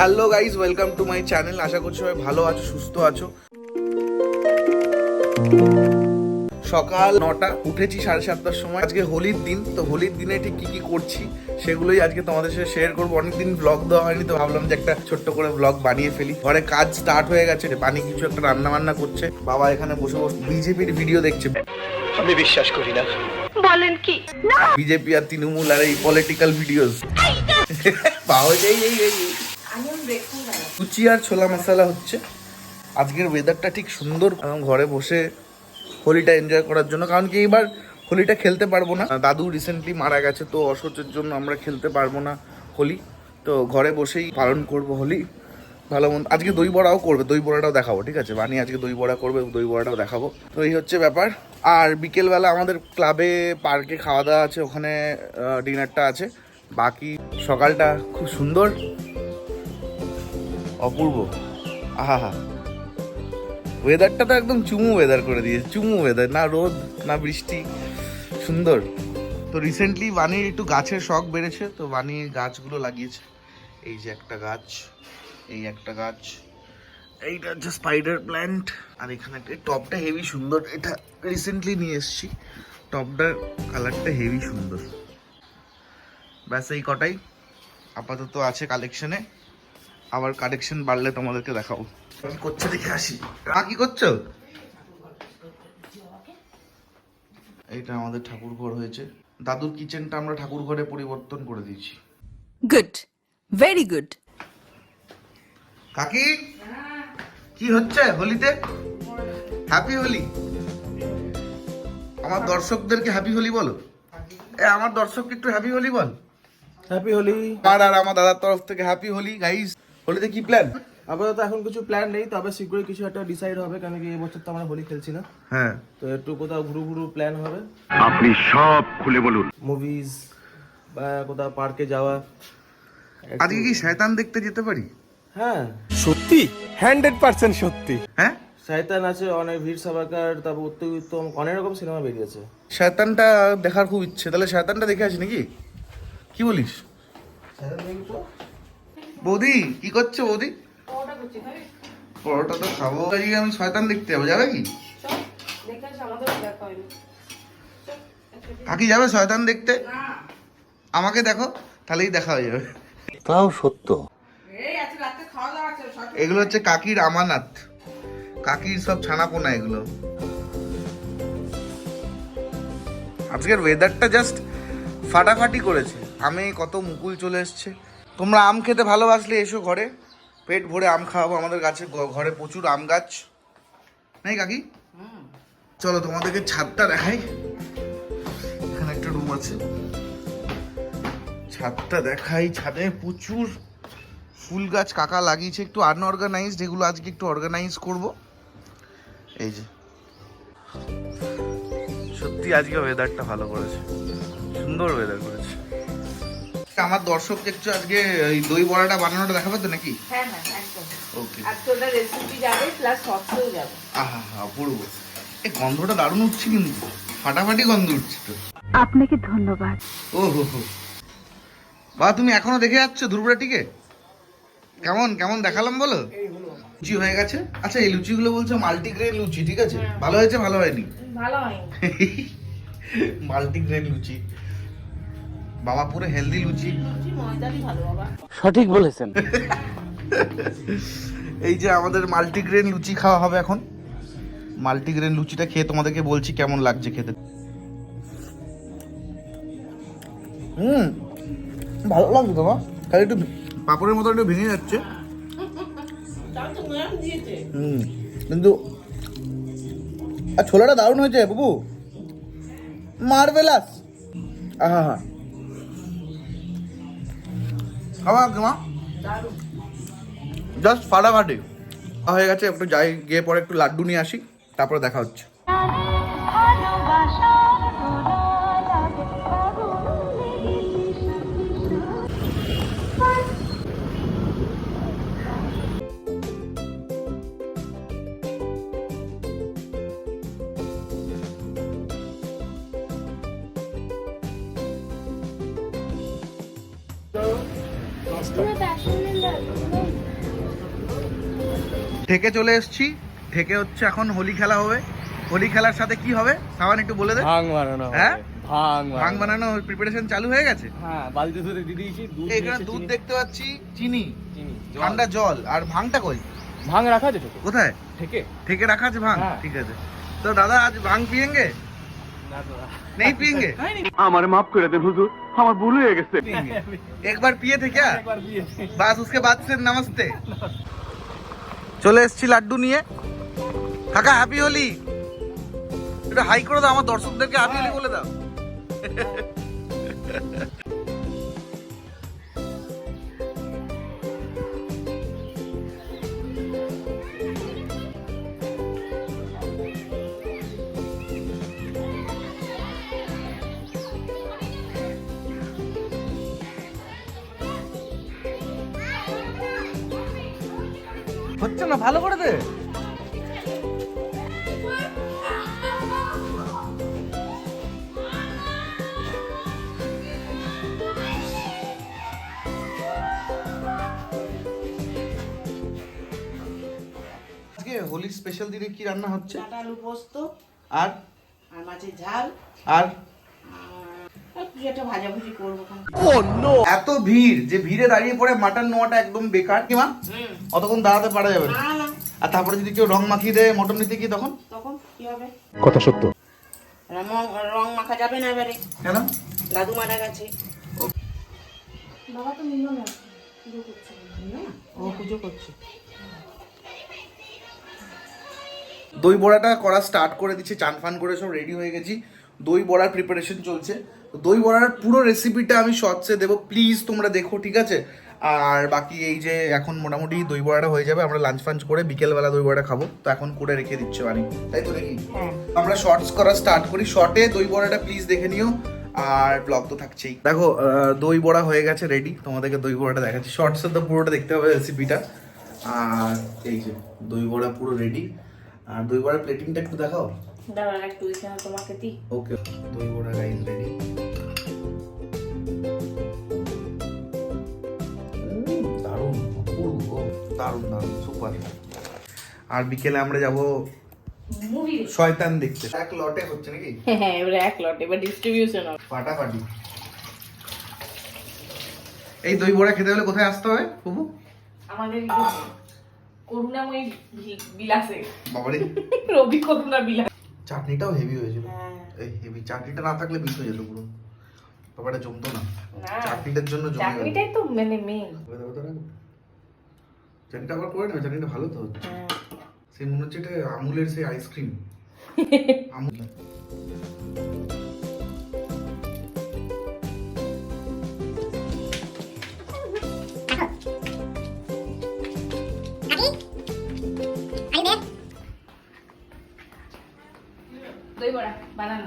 Hello guys, welcome to my channel. আশা করছি সবাই ভালো আছো, সুস্থ আছো। সকাল 9টা উঠেছি, 7:30টার সময়। আজকে হোলির দিন, তো হোলির দিনে ঠিক কি কি করছি সেগুলোই আজকে তোমাদের সাথে শেয়ার করবো। অনেকদিন ব্লগ দেওয়া হয়নি, তো ভাবলাম যে একটা ছোট্ট করে ব্লগ বানিয়ে ফেলি। ঘরে কাজ স্টার্ট হয়ে গেছে, বানি কিছু একটা রান্না বান্না করছে। বাবা এখানে বসে বসে বিজেপির ভিডিও দেখছে। আমি বিশ্বাস করি না। বলেন কি? বিজেপি আর তৃণমূল আর এই পলিটিক্যাল ভিডিওস। বাবা লুচি আর ছোলা মশলা হচ্ছে। আজকের ওয়েদারটা ঠিক সুন্দর, ঘরে বসে হোলিটা এনজয় করার জন্য। কারণ কি এবার হোলিটা খেলতে পারবো না, দাদু রিসেন্টলি মারা গেছে, তো অসহ্যের জন্য আমরা খেলতে পারবো না হোলি। তো ঘরে বসেই পালন করব হোলি ভালো মন্দ। আজকে দই বড়াও করবে, দই বড়াটাও দেখাবো, ঠিক আছে? বানি আজকে দই বড়া করবে, দই বড়াটাও দেখাবো। তো এই হচ্ছে ব্যাপার। আর বিকেলবেলা আমাদের ক্লাবে পার্কে খাওয়া দাওয়া আছে, ওখানে ডিনারটা আছে। বাকি সকালটা খুব সুন্দর, অপূর্ব। আহা, ওয়েদারটা তো একদম চুমু ওয়েদার করে দিয়েছে, চুমু ওয়েদার, না রোদ না বৃষ্টি, সুন্দর। তো রিসেন্টলি বানির একটু গাছের শখ বেড়েছে, তো বানি গাছগুলো লাগিয়েছে। এই যে একটা গাছ, এই একটা গাছ, এইটা হচ্ছে স্পাইডার প্ল্যান্ট। আর এখানে একটা টপটা হেভি সুন্দর, এটা রিসেন্টলি নিয়ে এসেছি। টপটার কালারটা হেভি সুন্দর। ব্যাস এই কটাই আপাতত আছে কালেকশনে। আবার কালেকশন বাড়লে তোমাদেরকে দেখাবো। কি করছে দেখে আসি। কি করছো? এইটা আমাদের ঠাকুর ঘর হয়েছে। দাদুর কিচেনটা আমরা ঠাকুর ঘরে পরিবর্তন করে দিয়েছি। Good, very good. কাকি কি হচ্ছে হোলিতে? হ্যাপি হোলি। আমার দর্শকদেরকে হ্যাপি হোলি বলো। আমার দর্শককে একটু হ্যাপি হোলি বল। হ্যাপি হোলি। আর আমার দাদার তরফ থেকে হ্যাপি হোলি গাইস। হোলিতে কি প্ল্যান? আপাতত এখন কিছু প্ল্যান নেই, তবে শীঘ্রই কিছু একটা ডিসাইড হবে, কারণ কি এই বছর তো আমরা হোলি খেলছি না। হ্যাঁ, তো একটু কোথাও ঘুরু প্ল্যান হবে, আপনি সব খুলে বলুন। মুভিজ বা কোথাও পার্কে যাওয়া। আজকে কি শয়তান দেখতে যেতে পারি? হ্যাঁ, সত্যি 100% সত্যি। হ্যাঁ, শয়তান আছে, অনেক ভিড় সাবাকার, তারপর উত্তম অনেক রকম সিনেমা বেরিয়েছে। শয়তানটা দেখার খুব ইচ্ছে, তাহলে শয়তানটা দেখে আসি নাকি? কি বলিস বৌদি? কি করছো বৌদি? পরোটা তো খাবো, আজকে আমি শয়তান দেখতে যাবো। যাবে কি কাকি? যাবে শয়তান দেখতে? আমাকে দেখো, তাহলেই দেখা হয়ে যাবে। তাও সত্য। এগুলো হচ্ছে কাকির আমানত, কাকির সব ছানাপোনা এগুলো। আজকের ওয়েদারটা জাস্ট ফাটাফাটি করেছে। আমে কত মুকুল চলে এসছে। তোমরা আম খেতে ভালোবাসলে এসো ঘরে, পেট ভরে আম খাওয়াবো। আমাদের গাছে ঘরে প্রচুর আম গাছ নেই কাকি? চলো তোমাদেরকে ছাদটা দেখাই। এখানে একটা রুম আছে, ছাদটা দেখাই। ছাদে প্রচুর ফুল গাছ কাকা লাগিয়েছে, একটু আনঅর্গানাইজড, এগুলো আজকে একটু অর্গানাইজ করব। এই যে সত্যি আজকে ওয়েদারটা ভালো করেছে, সুন্দর ওয়েদার করেছে। আমার দর্শককে একটু আজকে এই দই বড়াটা বানানোটা দেখাবে তো নাকি? হ্যাঁ হ্যাঁ একদম। ওকে, আজকে ওটা রেসিপি যাবে প্লাস সসও যাবে। আহা হা, অপূর্ব। এই গন্ধটা দারুণ উঠছে, কিন্তু ফাটাফাটি গন্ধ উঠছে তো। আপনাকে ধন্যবাদ। ও হো হো, বা তুমি এখনো দেখে যাচ্ছ ধ্রুবরাটিকে? কেমন কেমন দেখালাম বলো? লুচি হয়ে গেছে। আচ্ছা, এই লুচিগুলো বলছো মাল্টিগ্রেন লুচি, ঠিক আছে? ভালো হয়েছে ভালো হয়নি? ভালো হয়নি। মাল্টিগ্রেন লুচি, বাবা পুরো হেলদি লুচি। লুচি ময়দারই ভালো বাবা। সঠিক বলেছেন। এই যে আমাদের মাল্টিগ্রেন লুচি খাওয়া হবে এখন। মাল্টিগ্রেন লুচিটা খেয়ে তোমাদেরকে বলছি কেমন লাগছে খেতে। ভালো লাগছে তোমার, খালি একটু পাপড়ের মতো একটু ভেঙে যাচ্ছে। তাও তো ম্যাম দিয়েছে। কিন্তু আর ছোলাটা দারুণ হয়েছে বাবু, মার্ভেলাস। আহা হা, খাওয়া মা জাস্ট ফাটাফাটি হয়ে গেছে। একটু যাই, গিয়ে পরে একটু লাড্ডু নিয়ে আসি, তারপরে দেখা হচ্ছে। तुम्हें पैसे मिल रहा है ঠেকে চলে এসেছি। ঠেকে হচ্ছে এখন হোলি খেলা হবে। হোলি খেলার সাথে কি হবে সাবান একটু বলে দে। ভাং বানানো হ্যাঁ? ভাং ভাং বানানো প্রিপারেশন চালু হয়ে গেছে। হ্যাঁ বালতি ধরে দিয়ে দিয়েছি দুধ এখানে দুধ দেখতে পাচ্ছি, চিনি, চিনি ঠান্ডা জল, আর ভাংটা কই? ভাং রাখা আছে ছোট কোথায়? থেকে ঠেকে রাখা আছে ভাং? হ্যাঁ। ঠিক আছে। তো দাদা আজ ভাং পিয়েঙ্গে? नहीं पियेंगे? আমার মাফ করে দেন হুজুর, আমার ভুল হয়ে গেছে। एक बार पिए थे क्या? बस उसके बाद से नमस्ते। চলে এসেছি লাড্ডু নিয়ে। কাকা হ্যাপি হোলি। এটা হাই করে দাও, আমার দর্শকদেরকে হ্যাপি হোলি বলে দাও। হচ্ছে না, ভালো করে দে। আজকে হোলি স্পেশাল দিনে কি রান্না হচ্ছে? ডাঁটা আলু পোস্ত আর আর মাছের ঝাল আর আর কিছু একটা ভাজাভুজি করবো খান। এত ভিড় যে ভিড়ে দাঁড়িয়ে পড়ে মাটন নেওয়াটা একদম বেকার কি মা? অতক্ষণ দাঁড়াতে পারা যাবে না। না না আর তারপরে যদি কেউ রং মাখিয়ে দেয় মটন নিতে গিয়ে তখন তখন কি হবে? কথা সত্য। রং মাখা যাবে না এবারে, কেন? দাদু মারা গেছে। বাবা তো নিল না, পুজো করছে না। ও পুজো করছে। দই বড়াটা করা স্টার্ট করে দিচ্ছে, চান ফান করে সব রেডি হয়ে গেছি। দই বড়ার প্রিপারেশন চলছে। তো দই বড়ার পুরো রেসিপিটা আমি শর্টসে দেবো, প্লিজ তোমরা দেখো, ঠিক আছে? আর বাকি এই যে এখন মোটামুটি দই বড়াটা হয়ে যাবে, আমরা লাঞ্চ ফাঞ্চ করে বিকেলবেলা দই বড়াটা খাবো। তো এখন করে রেখে দিচ্ছে বানি, তাই তো নাকি? আমরা শর্টস করা স্টার্ট করি। শর্টে দই বড়াটা প্লিজ দেখে নিও, আর ব্লগ তো থাকছেই। দেখো দই বড়া হয়ে গেছে রেডি, তোমাদেরকে দই বড়াটা দেখাচ্ছি। শর্টসে তো পুরোটা দেখতে হবে রেসিপিটা। আর এই যে দই বড়া পুরো রেডি। আর দই বড়ার প্লেটিংটা একটু দেখাও। দাঁড়ান একটু এখানে তোমাকে দিই। ওকে, দই বড়া গাইস রেডি। দারুণ, অপূর্ব, দারুণ দারুণ, সুপার। আর বিকেলে আমরা যাব মুভি শয়তান দেখতে। এক লটে হচ্ছে নাকি? হ্যাঁ এবারে এক লট, এবার ডিস্ট্রিবিউশন হবে। ফাটাফাটি। এই দই বড়া খেতে হলে কোথায় আসতে হবে প্রভু? আমাদের করুণাময়ী বিলাসে, বাবারে, রবি করুণা বিলাস। চাটনিটাও হেভি হয়েছিল। হ্যাঁ। এই হেভি চাটনিটা না থাকলে মিস হয়ে যেত পুরো, ব্যাপারটা জমতো না। না চাটনিটার জন্য জমে গেল। চাটনিটাই তো মানে মেন। চাটনিটা আবার করে নেবে, চাটনিটা ভালো তো হচ্ছে। হ্যাঁ সেই মনে হচ্ছে এটা আমুলের সেই আইসক্রিম। আমুল দই বড়া বানানো।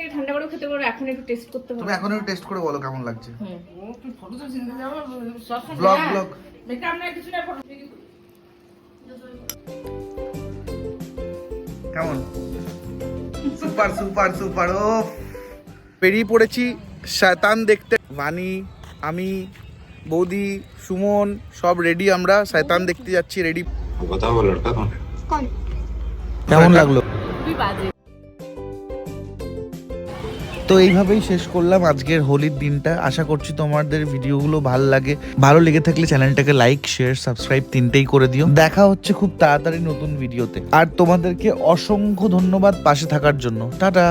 এই ঠান্ডা করে খেতে পারো, এখন একটু টেস্ট করতে তুমি পারো। এখন একটু টেস্ট করে বলো কেমন লাগছে। তুই ফটো তো চিনতে যাবো সব ব্লগ ব্লগ মেকআপ না কিছু না, ফটো কেমন? Super super super. ও বেরিয়ে পড়েছি শয়তান দেখতে। বানি, আমি, বৌদি, সুমন সব রেডি, আমরা শয়তান দেখতে যাচ্ছি। রেডি। কেমন লাগলো? খুবই বাজে। তো এইভাবেই শেষ করলাম আজকের হোলির দিনটা। আশা করছি তোমাদের ভিডিওগুলো ভালো লেগে থাকলে চ্যানেলটাকে লাইক, শেয়ার, সাবস্ক্রাইব তিনটেই করে দিও। দেখা হচ্ছে খুব তাড়াতাড়ি নতুন ভিডিওতে। আর তোমাদেরকে অসংখ্য ধন্যবাদ পাশে থাকার জন্য। টাটা।